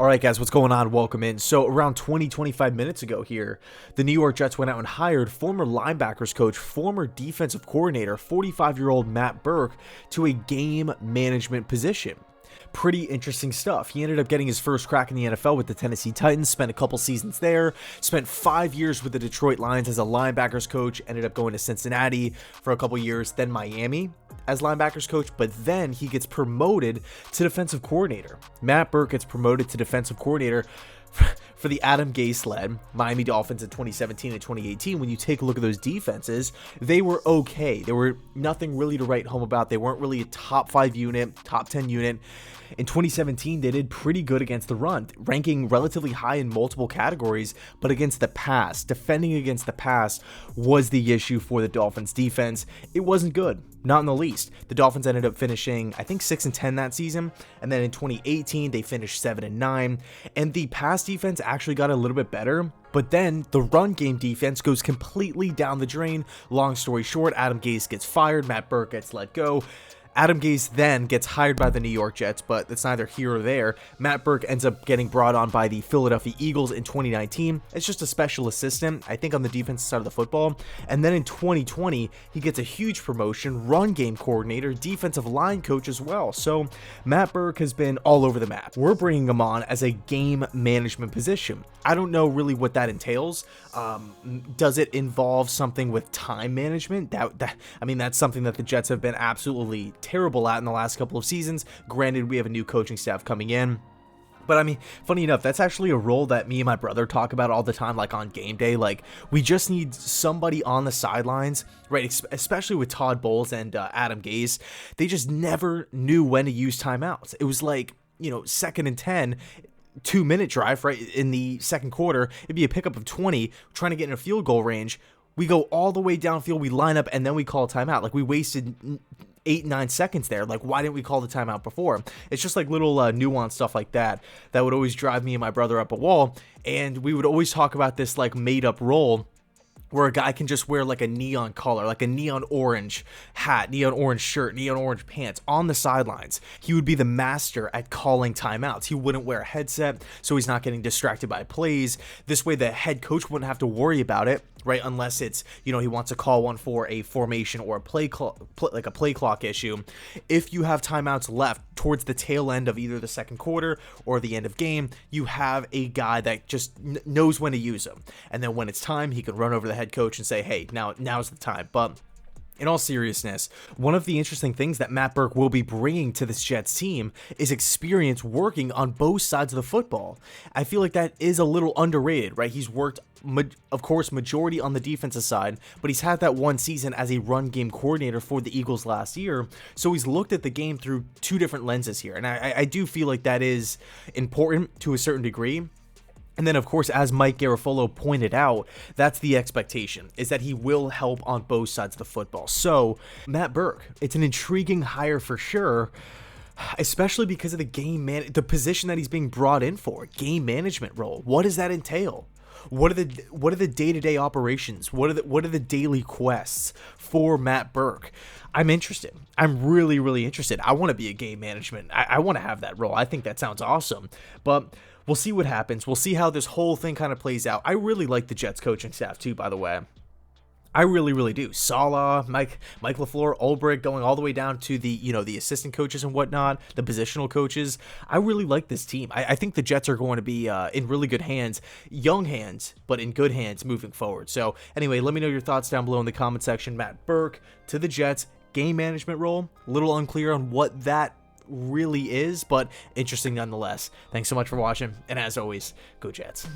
All right, guys, what's going on? Welcome in. So around 25 minutes ago here, the New York Jets went out and hired former linebackers coach, former defensive coordinator, 45-year-old Matt Burke to a game management position. Pretty interesting stuff. He ended up getting his first crack in the NFL with the Tennessee Titans, spent a couple seasons there, spent 5 years with the Detroit Lions as a linebackers coach, ended up going to Cincinnati for a couple years, then Miami as linebackers coach, but then he gets promoted to defensive coordinator. Matt Burke gets promoted to defensive coordinator for the Adam Gase-led Miami Dolphins in 2017 and 2018. When you take a look at those defenses, they were okay. There were nothing really to write home about. They weren't really a top 5 unit, top 10 unit. In 2017, they did pretty good against the run, ranking relatively high in multiple categories, but against the pass, defending against the pass was the issue for the Dolphins defense. It wasn't good, not in the least. The Dolphins ended up finishing, I think, 6-10 that season, and then in 2018, they finished 7-9, and the pass defense actually got a little bit better. But then the run game defense goes completely down the drain. Long story short, Adam Gase gets fired, Matt Burke gets let go. Adam Gase then gets hired by the New York Jets, but that's neither here or there. Matt Burke ends up getting brought on by the Philadelphia Eagles in 2019. It's just a special assistant, I think, on the defensive side of the football. And then in 2020, he gets a huge promotion, run game coordinator, defensive line coach as well. So Matt Burke has been all over the map. We're bringing him on as a game management position. I don't know really what that entails. Does it involve something with time management? I mean, that's something that the Jets have been absolutely terrible at in the last couple of seasons. Granted, we have a new coaching staff coming in. But I mean, funny enough, that's actually a role that me and my brother talk about all the time, like on game day. Like, we just need somebody on the sidelines, right? Especially with Todd Bowles and Adam Gase. They just never knew when to use timeouts. It was like, 2nd and 10, 2-minute drive, right? In the second quarter, it'd be a pickup of 20, trying to get in a field goal range. We go all the way downfield, we line up, and then we call a timeout. Like, we wasted 8-9 seconds there. Like, why didn't we call the timeout before? It's just like little nuanced stuff like that would always drive me and my brother up a wall. And we would always talk about this like made up role where a guy can just wear like a neon color, like a neon orange hat, neon orange shirt, neon orange pants on the sidelines. He would be the master at calling timeouts. He wouldn't wear a headset, so he's not getting distracted by plays. This way the head coach wouldn't have to worry about it, right? Unless it's, he wants to call one for a formation or a play clock issue. If you have timeouts left towards the tail end of either the second quarter or the end of game, you have a guy that just knows when to use them. And then when it's time, he can run over the head coach and say, hey, now's the time. But in all seriousness, one of the interesting things that Matt Burke will be bringing to this Jets team is experience working on both sides of the football. I feel like that is a little underrated, right? He's worked, of course, majority on the defensive side, but he's had that one season as a run game coordinator for the Eagles last year. So he's looked at the game through two different lenses here. And I do feel like that is important to a certain degree. And then, of course, as Mike Garafolo pointed out, that's the expectation, is that he will help on both sides of the football. So, Matt Burke, it's an intriguing hire for sure, especially because of the position that he's being brought in for, game management role. What does that entail? What are the day-to-day operations? What are the daily quests for Matt Burke? I'm interested. I'm really, really interested. I want to be a game management. I want to have that role. I think that sounds awesome. But we'll see what happens. We'll see how this whole thing kind of plays out. I really like the Jets coaching staff too, by the way. I really, really do. Saleh, Mike LaFleur, Ulbrich, going all the way down to the, the assistant coaches and whatnot, the positional coaches. I really like this team. I think the Jets are going to be in really good hands, young hands, but in good hands moving forward. So anyway, let me know your thoughts down below in the comment section. Matt Burke to the Jets, game management role. A little unclear on what that really is, but interesting nonetheless. Thanks so much for watching, and as always, go Jets.